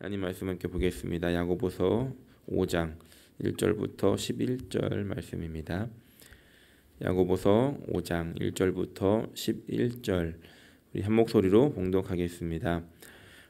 하나님 말씀 함께 보겠습니다. 야고보서 5장 1절부터 11절 말씀입니다. 야고보서 5장 1절부터 11절 우리 한 목소리로 봉독하겠습니다.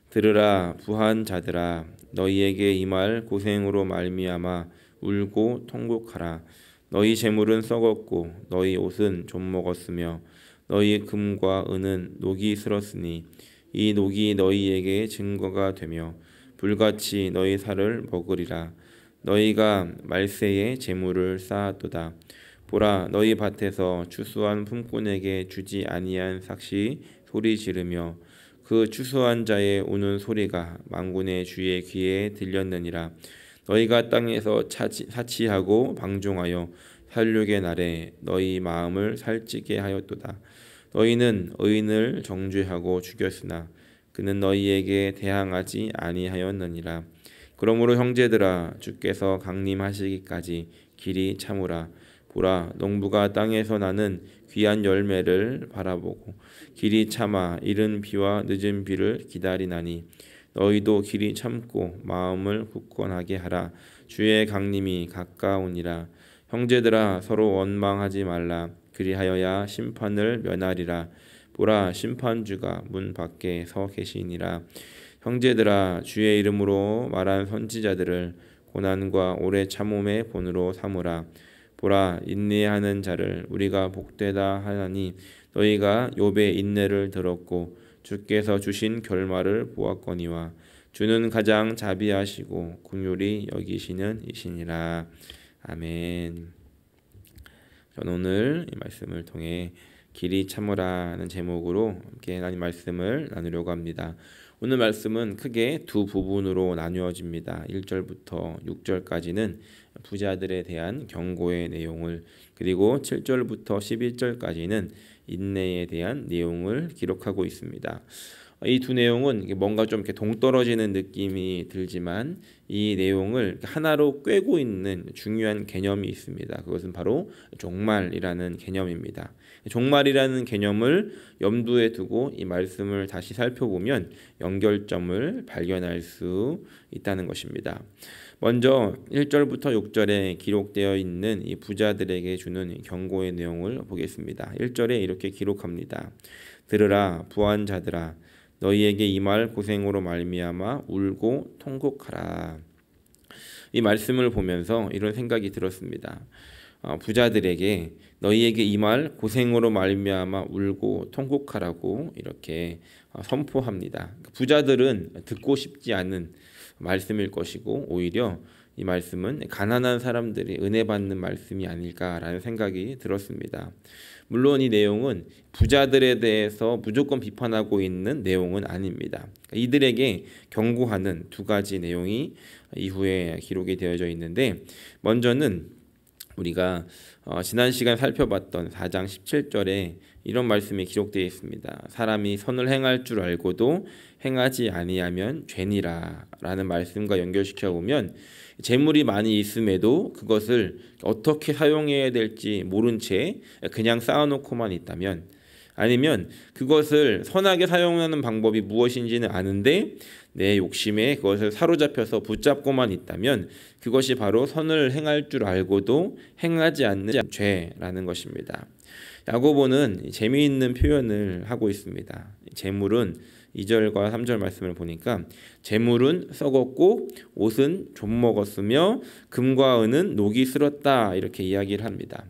들으라 부한 자들아, 너희에게 임할 고생으로 말미암아 울고 통곡하라. 너희 재물은 썩었고 너희 옷은 좀 먹었으며 너희 금과 은은 녹이 슬었으니 이 녹이 너희에게 증거가 되며 불같이 너희 살을 먹으리라. 너희가 말세에 재물을 쌓았도다. 보라, 너희 밭에서 추수한 품꾼에게 주지 아니한 삭시 소리 지르며 그 추수한 자의 우는 소리가 만군의 주의 귀에 들렸느니라. 너희가 땅에서 사치하고 방종하여 살육의 날에 너희 마음을 살찌게 하였도다. 너희는 의인을 정죄하고 죽였으나 그는 너희에게 대항하지 아니하였느니라. 그러므로 형제들아, 주께서 강림하시기까지 길이 참으라. 보라, 농부가 땅에서 나는 귀한 열매를 바라보고 길이 참아 이른 비와 늦은 비를 기다리나니 너희도 길이 참고 마음을 굳건하게 하라. 주의 강림이 가까우니라. 형제들아, 서로 원망하지 말라. 그리하여야 심판을 면하리라. 보라, 심판주가 문 밖에 서 계시니라. 형제들아, 주의 이름으로 말한 선지자들을 고난과 오래 참음의 본으로 삼으라. 보라, 인내하는 자를 우리가 복되다 하나니 너희가 욥의 인내를 들었고 주께서 주신 결말을 보았거니와 주는 가장 자비하시고 긍휼히 여기시는 이시니라. 아멘. 저는 오늘 이 말씀을 통해 길이 참으라는 제목으로 함께 하나님 말씀을 나누려고 합니다. 오늘 말씀은 크게 두 부분으로 나누어집니다. 1절부터 6절까지는 부자들에 대한 경고의 내용을, 그리고 7절부터 11절까지는 인내에 대한 내용을 기록하고 있습니다. 이 두 내용은 뭔가 좀 이렇게 동떨어지는 느낌이 들지만 이 내용을 하나로 꿰고 있는 중요한 개념이 있습니다. 그것은 바로 종말이라는 개념입니다. 종말이라는 개념을 염두에 두고 이 말씀을 다시 살펴보면 연결점을 발견할 수 있다는 것입니다. 먼저 1절부터 6절에 기록되어 있는 이 부자들에게 주는 경고의 내용을 보겠습니다. 1절에 이렇게 기록합니다. 들으라 부한 자들아, 너희에게 임할 고생으로 말미암아 울고 통곡하라. 이 말씀을 보면서 이런 생각이 들었습니다. 부자들에게 너희에게 임할 고생으로 말미암아 울고 통곡하라고 이렇게 선포합니다. 부자들은 듣고 싶지 않은 말씀일 것이고 오히려 이 말씀은 가난한 사람들이 은혜 받는 말씀이 아닐까라는 생각이 들었습니다. 물론 이 내용은 부자들에 대해서 무조건 비판하고 있는 내용은 아닙니다. 이들에게 경고하는 두 가지 내용이 이후에 기록이 되어져 있는데, 먼저는 우리가 지난 시간 살펴봤던 4장 17절에 이런 말씀이 기록되어 있습니다. 사람이 선을 행할 줄 알고도 행하지 아니하면 죄니라 라는 말씀과 연결시켜 보면, 재물이 많이 있음에도 그것을 어떻게 사용해야 될지 모른 채 그냥 쌓아놓고만 있다면, 아니면 그것을 선하게 사용하는 방법이 무엇인지는 아는데 내 욕심에 그것을 사로잡혀서 붙잡고만 있다면 그것이 바로 선을 행할 줄 알고도 행하지 않는 죄라는 것입니다. 야고보는 재미있는 표현을 하고 있습니다. 재물은 2절과 3절 말씀을 보니까 재물은 썩었고 옷은 좀 먹었으며 금과 은은 녹이 슬었다 이렇게 이야기를 합니다.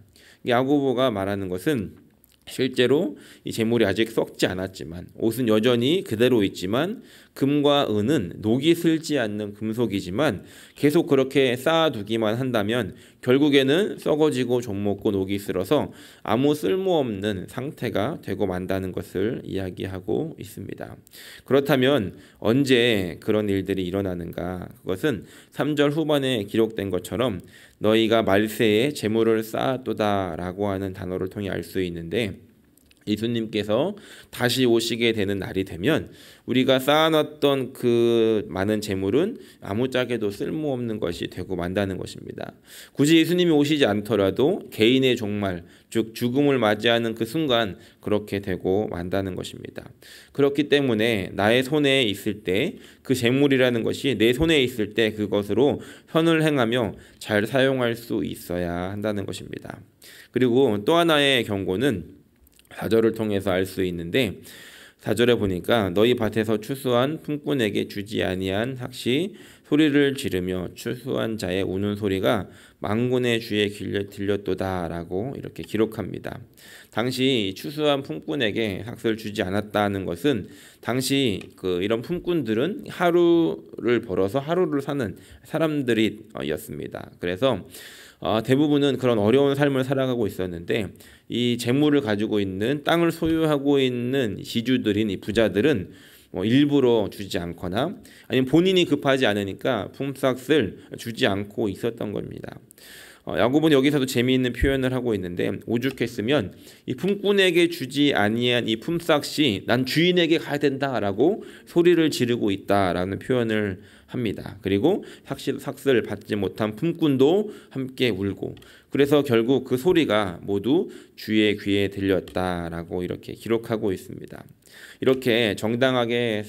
야고보가 말하는 것은 실제로 이 재물이 아직 썩지 않았지만 옷은 여전히 그대로 있지만 금과 은은 녹이 슬지 않는 금속이지만 계속 그렇게 쌓아두기만 한다면 결국에는 썩어지고 좀 먹고 녹이 슬어서 아무 쓸모없는 상태가 되고 만다는 것을 이야기하고 있습니다. 그렇다면 언제 그런 일들이 일어나는가? 그것은 3절 후반에 기록된 것처럼 너희가 말세에 재물을 쌓았도다 라고 하는 단어를 통해 알 수 있는데, 예수님께서 다시 오시게 되는 날이 되면 우리가 쌓아놨던 그 많은 재물은 아무짝에도 쓸모없는 것이 되고 만다는 것입니다. 굳이 예수님이 오시지 않더라도 개인의 종말, 즉 죽음을 맞이하는 그 순간 그렇게 되고 만다는 것입니다. 그렇기 때문에 나의 손에 있을 때 그 재물이라는 것이 내 손에 있을 때 그것으로 선을 행하며 잘 사용할 수 있어야 한다는 것입니다. 그리고 또 하나의 경고는 4절을 통해서 알 수 있는데 4절에 보니까 너희 밭에서 추수한 품꾼에게 주지 아니한 삭시 소리를 지르며 추수한 자의 우는 소리가 만군의 주에 들렸도다라고 이렇게 기록합니다. 당시 추수한 품꾼에게 삭스를 주지 않았다는 것은 당시 이런 품꾼들은 하루를 벌어서 하루를 사는 사람들이었습니다. 그래서 대부분은 그런 어려운 삶을 살아가고 있었는데 이 재물을 가지고 있는 땅을 소유하고 있는 지주들인 이 부자들은 일부러 주지 않거나 아니면 본인이 급하지 않으니까 품삯을 주지 않고 있었던 겁니다. 야고보는 여기서도 재미있는 표현을 하고 있는데 오죽했으면 이 품꾼에게 주지 아니한 이 품삯이 난 주인에게 가야 된다라고 소리를 지르고 있다라는 표현을 합니다. 그리고 삭스를 받지 못한 품꾼도 함께 울고 그래서 결국 그 소리가 모두 주의 귀에 들렸다라고 이렇게 기록하고 있습니다. 이렇게 정당하지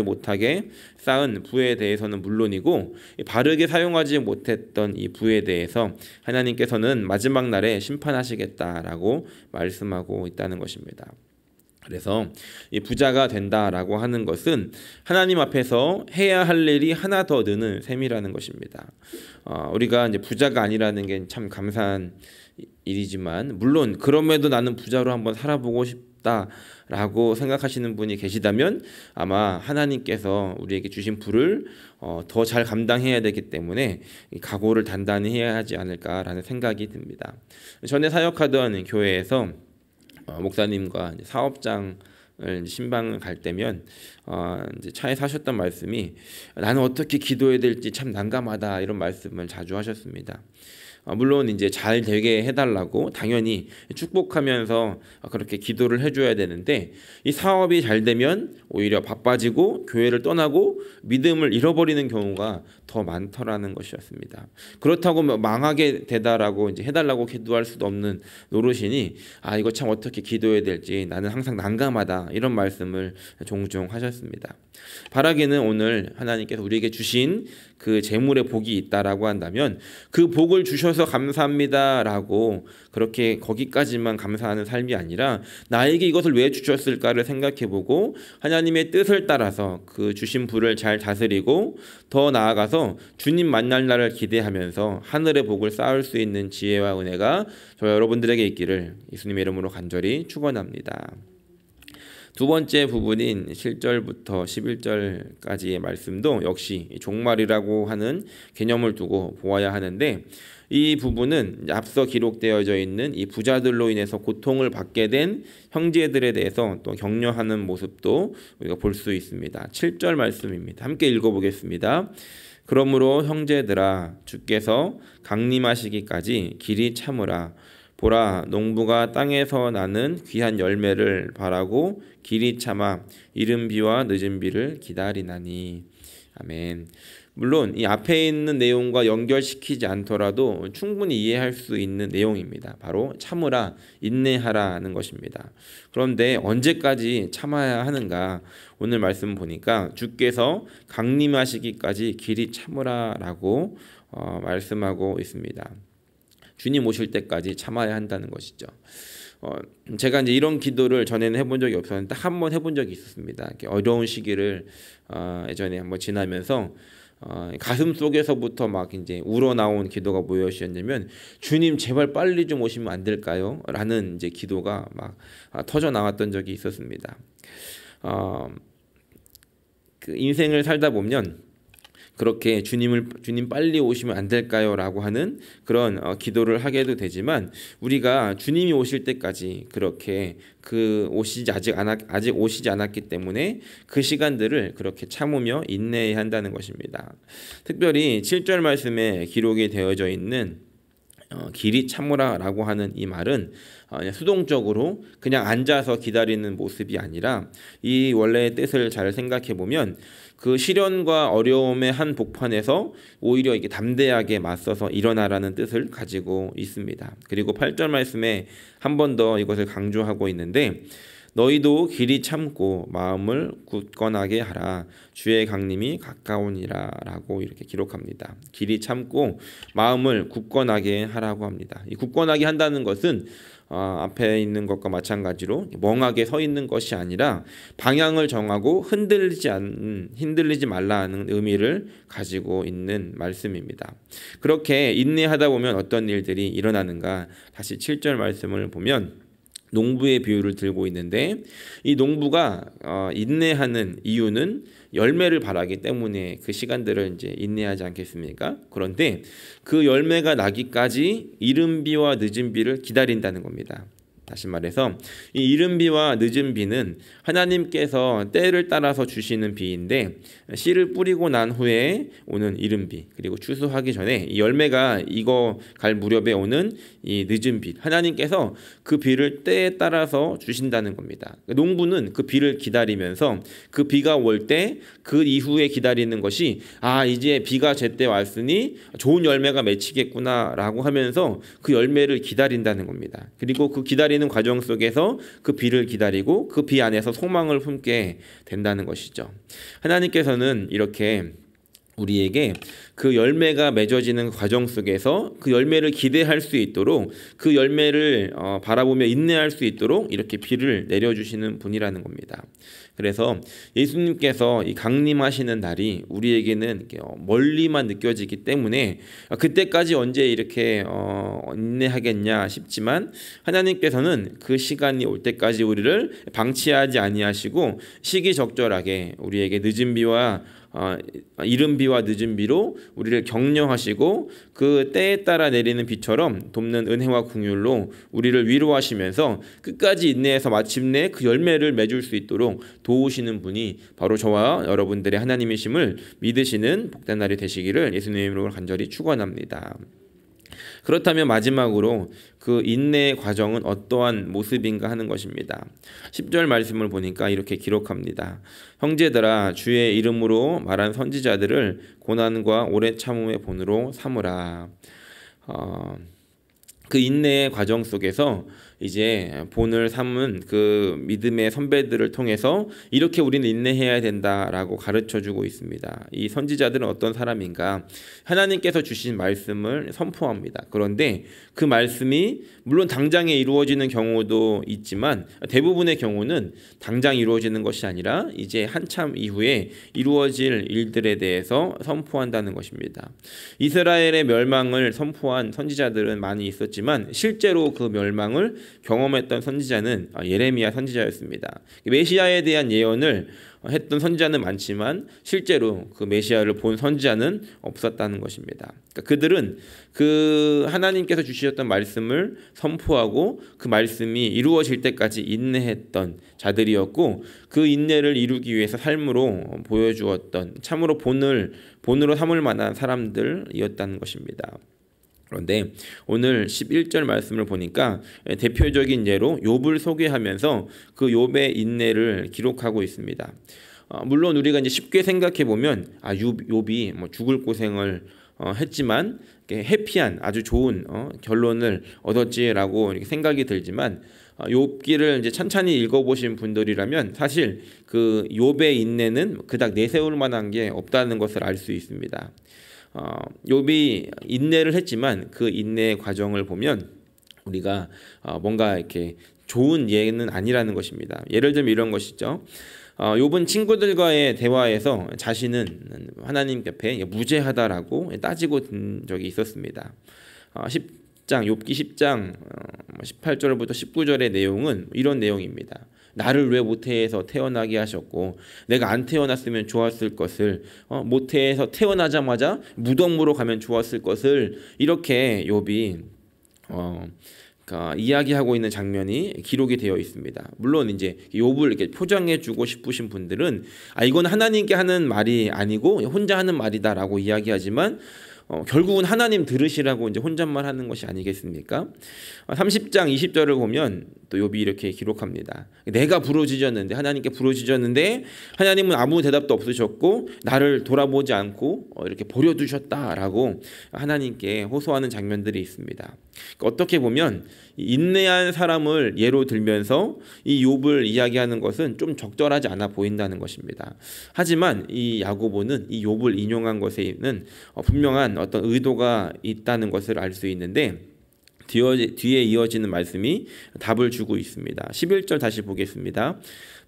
못하게 쌓은 부에 대해서는 물론이고 바르게 사용하지 못했던 이 부에 대해서 하나님께서는 마지막 날에 심판하시겠다라고 말씀하고 있다는 것입니다. 그래서 이 부자가 된다라고 하는 것은 하나님 앞에서 해야 할 일이 하나 더 느는 셈이라는 것입니다. 우리가 이제 부자가 아니라는 게 참 감사한 일이지만 물론 그럼에도 나는 부자로 한번 살아보고 싶다라고 생각하시는 분이 계시다면 아마 하나님께서 우리에게 주신 부를 더 잘 감당해야 되기 때문에 각오를 단단히 해야 하지 않을까라는 생각이 듭니다. 전에 사역하던 교회에서 목사님과 사업장을 신방을 갈 때면 이제 차에서 하셨던 말씀이 나는 어떻게 기도해야 될지 참 난감하다 이런 말씀을 자주 하셨습니다. 물론 이제 잘 되게 해달라고 당연히 축복하면서 그렇게 기도를 해줘야 되는데 이 사업이 잘 되면 오히려 바빠지고 교회를 떠나고 믿음을 잃어버리는 경우가 더 많더라는 것이었습니다. 그렇다고 망하게 되다라고 이제 해달라고 기도할 수도 없는 노릇이니 이거 참 어떻게 기도해야 될지 나는 항상 난감하다 이런 말씀을 종종 하셨습니다. 바라기는 오늘 하나님께서 우리에게 주신 그 재물의 복이 있다라고 한다면 그 복을 주셔서 감사합니다라고 그렇게 거기까지만 감사하는 삶이 아니라 나에게 이것을 왜 주셨을까를 생각해보고 하나님의 뜻을 따라서 그 주신 부를 잘 다스리고 더 나아가서 주님 만날 날을 기대하면서 하늘의 복을 쌓을 수 있는 지혜와 은혜가 저 여러분들에게 있기를 예수님의 이름으로 간절히 축원합니다. 두 번째 부분인 7절부터 11절까지의 말씀도 역시 종말이라고 하는 개념을 두고 보아야 하는데 이 부분은 앞서 기록되어져 있는 이 부자들로 인해서 고통을 받게 된 형제들에 대해서 또 격려하는 모습도 우리가 볼 수 있습니다. 7절 말씀입니다. 함께 읽어보겠습니다. 그러므로 형제들아 주께서 강림하시기까지 길이 참으라. 보라 농부가 땅에서 나는 귀한 열매를 바라고 길이 참아 이른 비와 늦은 비를 기다리나니. 아멘. 물론 이 앞에 있는 내용과 연결시키지 않더라도 충분히 이해할 수 있는 내용입니다. 바로 참으라, 인내하라는 것입니다. 그런데 언제까지 참아야 하는가? 오늘 말씀 보니까 주께서 강림하시기까지 길이 참으라라고 말씀하고 있습니다. 주님 오실 때까지 참아야 한다는 것이죠. 제가 이제 이런 기도를 전에는 해본 적이 없었는데 딱 한 번 해본 적이 있었습니다. 이렇게 어려운 시기를 예전에 한번 지나면서 가슴 속에서부터 막 이제 우러나온 기도가 무엇이었냐면 주님 제발 빨리 좀 오시면 안 될까요? 라는 이제 기도가 막 터져 나왔던 적이 있었습니다. 그 인생을 살다 보면 그렇게 주님 빨리 오시면 안 될까요? 라고 하는 그런 기도를 하게도 되지만 우리가 주님이 오실 때까지 그렇게 아직 오시지 않았기 때문에 그 시간들을 그렇게 참으며 인내해야 한다는 것입니다. 특별히 7절 말씀에 기록이 되어져 있는 길이 참으라라고 하는 이 말은 수동적으로 그냥 앉아서 기다리는 모습이 아니라 이 원래의 뜻을 잘 생각해 보면 그 시련과 어려움의 한 복판에서 오히려 이게 담대하게 맞서서 일어나라는 뜻을 가지고 있습니다. 그리고 8절 말씀에 한 번 더 이것을 강조하고 있는데 너희도 길이 참고 마음을 굳건하게 하라. 주의 강림이 가까우니라 라고 이렇게 기록합니다. 길이 참고 마음을 굳건하게 하라고 합니다. 이 굳건하게 한다는 것은 앞에 있는 것과 마찬가지로 멍하게 서 있는 것이 아니라 방향을 정하고 흔들리지 말라는 의미를 가지고 있는 말씀입니다. 그렇게 인내하다 보면 어떤 일들이 일어나는가? 다시 7절 말씀을 보면 농부의 비유를 들고 있는데 이 농부가 인내하는 이유는 열매를 바라기 때문에 그 시간들을 이제 인내하지 않겠습니까? 그런데 그 열매가 나기까지 이른 비와 늦은 비를 기다린다는 겁니다. 다시 말해서 이 이른 비와 늦은 비는 하나님께서 때를 따라서 주시는 비인데 씨를 뿌리고 난 후에 오는 이른 비, 그리고 추수하기 전에 이 열매가 익어 갈 무렵에 오는 이 늦은 비, 하나님께서 그 비를 때에 따라서 주신다는 겁니다. 농부는 그 비를 기다리면서 그 비가 올 때 그 이후에 기다리는 것이 이제 비가 제때 왔으니 좋은 열매가 맺히겠구나 라고 하면서 그 열매를 기다린다는 겁니다. 그리고 그 기다리는 과정 속에서 그 비를 기다리고 그 비 안에서 소망을 품게 된다는 것이죠. 하나님께서는 이렇게 우리에게 그 열매가 맺어지는 과정 속에서 그 열매를 기대할 수 있도록, 그 열매를 바라보며 인내할 수 있도록 이렇게 비를 내려주시는 분이라는 겁니다. 그래서 예수님께서 이 강림하시는 날이 우리에게는 멀리만 느껴지기 때문에 그때까지 언제 이렇게 인내하겠냐 싶지만, 하나님께서는 그 시간이 올 때까지 우리를 방치하지 아니하시고 시기적절하게 우리에게 늦은 비와 이른 비와 늦은 비로 우리를 격려하시고 그 때에 따라 내리는 비처럼 돕는 은혜와 긍휼로 우리를 위로하시면서 끝까지 인내해서 마침내 그 열매를 맺을 수 있도록 도우시는 분이 바로 저와 여러분들의 하나님이심을 믿으시는 복된 날이 되시기를 예수님의 이름으로 간절히 축원합니다. 그렇다면 마지막으로 그 인내의 과정은 어떠한 모습인가 하는 것입니다. 10절 말씀을 보니까 이렇게 기록합니다. 형제들아, 주의 이름으로 말한 선지자들을 고난과 오래 참음의 본으로 삼으라. 그 인내의 과정 속에서 이제 본을 삼은 그 믿음의 선배들을 통해서 이렇게 우리는 인내해야 된다라고 가르쳐주고 있습니다. 이 선지자들은 어떤 사람인가? 하나님께서 주신 말씀을 선포합니다. 그런데 그 말씀이 물론 당장에 이루어지는 경우도 있지만 대부분의 경우는 당장 이루어지는 것이 아니라 이제 한참 이후에 이루어질 일들에 대해서 선포한다는 것입니다. 이스라엘의 멸망을 선포한 선지자들은 많이 있었지만 실제로 그 멸망을 경험했던 선지자는 예레미야 선지자였습니다. 메시아에 대한 예언을 했던 선지자는 많지만 실제로 그 메시아를 본 선지자는 없었다는 것입니다. 그러니까 그들은 그 하나님께서 주셨던 말씀을 선포하고 그 말씀이 이루어질 때까지 인내했던 자들이었고, 그 인내를 이루기 위해서 삶으로 보여주었던 참으로 본으로 삼을 만한 사람들이었다는 것입니다. 그런데 오늘 11절 말씀을 보니까 대표적인 예로 욥을 소개하면서 그 욥의 인내를 기록하고 있습니다. 물론 우리가 이제 쉽게 생각해 보면 욥이 뭐 죽을 고생을 했지만 해피한 아주 좋은 결론을 얻었지라고 이렇게 생각이 들지만, 욥기를 이제 천천히 읽어보신 분들이라면 사실 그 욥의 인내는 그닥 내세울 만한 게 없다는 것을 알 수 있습니다. 욥이 인내를 했지만 그 인내의 과정을 보면 우리가 뭔가 이렇게 좋은 예는 아니라는 것입니다. 예를 들면 이런 것이죠. 욥은 친구들과의 대화에서 자신은 하나님 옆에 무죄하다라고 따지고 든 적이 있었습니다. 10장 욥기 10장 18절부터 19절의 내용은 이런 내용입니다. 나를 왜 모태에서 태어나게 하셨고 내가 안 태어났으면 좋았을 것을, 모태에서 태어나자마자 무덤으로 가면 좋았을 것을, 이렇게 욥이 이야기하고 있는 장면이 기록이 되어 있습니다. 물론 이제 욥을 이렇게 포장해주고 싶으신 분들은 이건 하나님께 하는 말이 아니고 혼자 하는 말이다라고 이야기하지만 결국은 하나님 들으시라고 이제 혼잣말 하는 것이 아니겠습니까? 30장 20절을 보면 또 욥이 이렇게 기록합니다. 내가 부르짖었는데, 하나님께 부르짖었는데 하나님은 아무 대답도 없으셨고 나를 돌아보지 않고 이렇게 버려두셨다라고 하나님께 호소하는 장면들이 있습니다. 어떻게 보면 인내한 사람을 예로 들면서 이 욥을 이야기하는 것은 좀 적절하지 않아 보인다는 것입니다. 하지만 이 야고보는 이 욥을 인용한 것에는 분명한 어떤 의도가 있다는 것을 알 수 있는데, 뒤에 이어지는 말씀이 답을 주고 있습니다. 11절 다시 보겠습니다.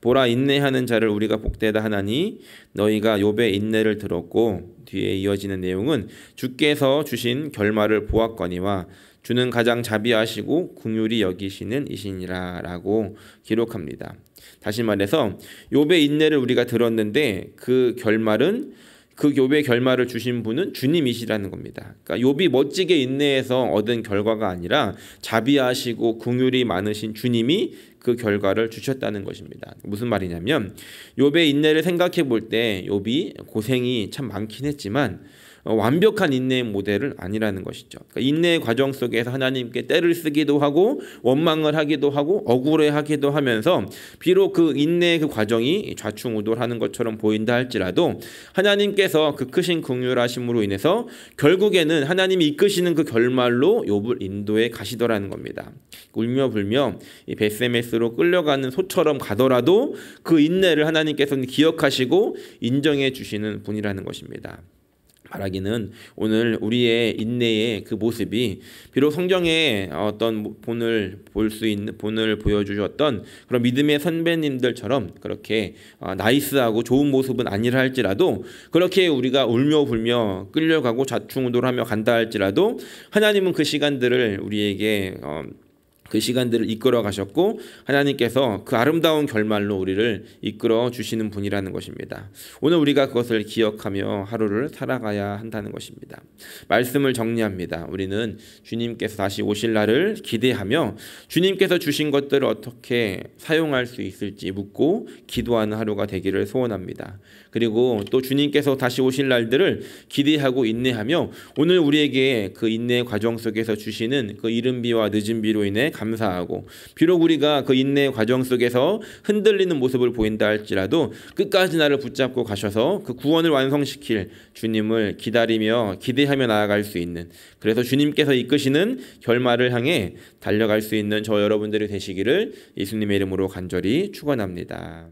보라, 인내하는 자를 우리가 복되다 하나니 너희가 욥의 인내를 들었고, 뒤에 이어지는 내용은 주께서 주신 결말을 보았거니와 주는 가장 자비하시고 긍휼히 여기시는 이시니라 라고 기록합니다. 다시 말해서 욥의 인내를 우리가 들었는데 그 욥의 결말을 주신 분은 주님이시라는 겁니다. 그러니까 욥이 멋지게 인내해서 얻은 결과가 아니라 자비하시고 긍휼이 많으신 주님이 그 결과를 주셨다는 것입니다. 무슨 말이냐면 욥의 인내를 생각해 볼 때 욥이 고생이 참 많긴 했지만 완벽한 인내의 모델은 아니라는 것이죠. 그러니까 인내의 과정 속에서 하나님께 떼를 쓰기도 하고 원망을 하기도 하고 억울해하기도 하면서 비록 그 인내의 그 과정이 좌충우돌하는 것처럼 보인다 할지라도 하나님께서 그 크신 긍휼하심으로 인해서 결국에는 하나님이 이끄시는 그 결말로 욥을 인도해 가시더라는 겁니다. 울며 불며 이 벳세메스로 끌려가는 소처럼 가더라도 그 인내를 하나님께서는 기억하시고 인정해 주시는 분이라는 것입니다. 말하기는 오늘 우리의 인내의 그 모습이 비록 성경에 어떤 본을 보여주셨던 그런 믿음의 선배님들처럼 그렇게 나이스하고 좋은 모습은 아니라 할지라도, 그렇게 우리가 울며 불며 끌려가고 좌충우돌하며 간다 할지라도 하나님은 그 시간들을 우리에게 그 시간들을 이끌어 가셨고 하나님께서 그 아름다운 결말로 우리를 이끌어 주시는 분이라는 것입니다. 오늘 우리가 그것을 기억하며 하루를 살아가야 한다는 것입니다. 말씀을 정리합니다. 우리는 주님께서 다시 오실 날을 기대하며 주님께서 주신 것들을 어떻게 사용할 수 있을지 묻고 기도하는 하루가 되기를 소원합니다. 그리고 또 주님께서 다시 오실 날들을 기대하고 인내하며 오늘 우리에게 그 인내의 과정 속에서 주시는 그 이른 비와 늦은 비로 인해 감사하고, 비록 우리가 그 인내의 과정 속에서 흔들리는 모습을 보인다 할지라도 끝까지 나를 붙잡고 가셔서 그 구원을 완성시킬 주님을 기다리며 기대하며 나아갈 수 있는, 그래서 주님께서 이끄시는 결말을 향해 달려갈 수 있는 저 여러분들이 되시기를 예수님의 이름으로 간절히 축원합니다.